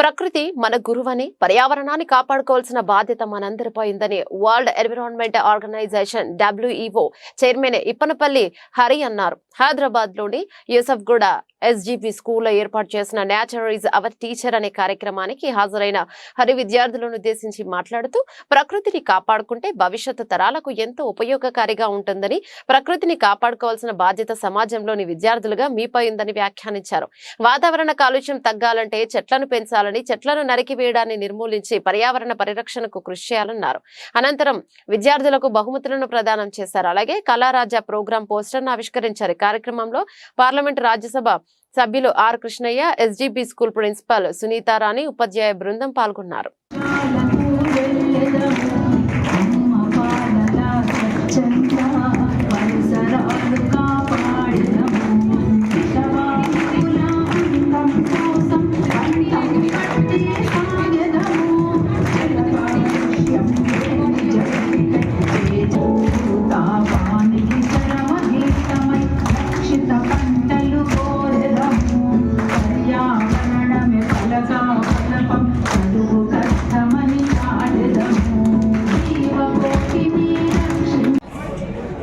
ప్రకృతి మన గురువని, పర్యావరణాన్ని కాపాడుకోవాల్సిన బాధ్యత మనందరిపై ఉందని world environment organisation WEO chairman Ippanapalli Hari అన్నారు. హైదరాబాద్ లోని యూసఫ్గూడ SGP స్కూల్లో ఏర్పాటు చేసిన నేచర్ ఈజ్ అవర్ టీచర్ అనే కార్యక్రమానికి హాజరైన హరి విద్యార్థులను ఉద్దేశించి మాట్లాడుతూ ప్రకృతిని కాపాడుకుంటే భవిష్యత్తు తరాలకు ఎంతో ఉపయోగకారిగా ఉంటుందని, ప్రకృతిని కాపాడుకోవాల్సిన బాధ్యత సమాజంలోని విద్యార్థులుగా మీపై ఉందని వ్యాఖ్యానించారు. వాతావరణ కాలుష్యం తగ్గాలంటే చెట్లను పెంచాలని, చెట్లను నరికివేయడాన్ని నిర్మూలించి పర్యావరణ పరిరక్షణకు కృషి చేయాలన్నారు. అనంతరం విద్యార్థులకు బహుమతులను ప్రదానం చేశారు. అలాగే కళారాజా ప్రోగ్రాం పోస్టర్ను ఆవిష్కరించారు. కార్యక్రమంలో parliament Rajya Sabha R Krishnaiah, SGP school principal Sunitharani, ఉపాధ్యాయ బృందం పాల్గొన్నారు.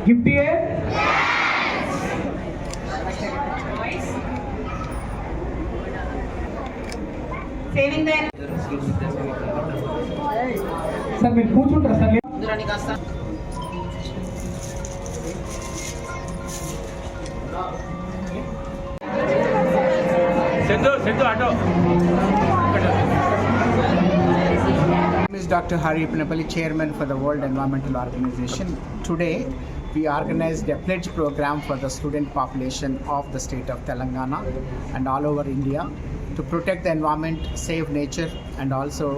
गिफ्ट है సేవింగ్ ద సార్ మీరు కూర్చుంటారా సార్? ముందురాని కాస్త Siddhu auto. Is Dr. Hari Ippanapalli, Chairman for the World Environmental Organization. Today, we organized a pledge program for the student population of the state of Telangana and all over India to protect the environment, save nature, and also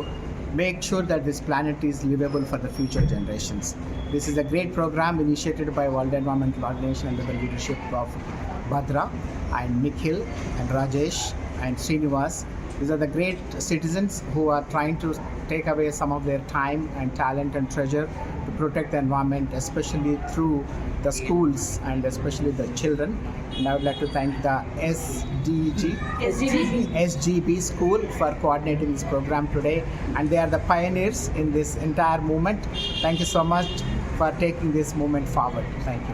make sure that this planet is livable for the future generations. This is a great program initiated by World Environmental Organization under the leadership of Bhadra and Nikhil and Rajesh and Srinivas. These are the great citizens who are trying to take away some of their time and talent and treasure to protect the environment, especially through the schools and especially the children. And I would like to thank the SGB school for coordinating this program today, and they are the pioneers in this entire movement. Thank you so much for taking this movement forward. Thank you.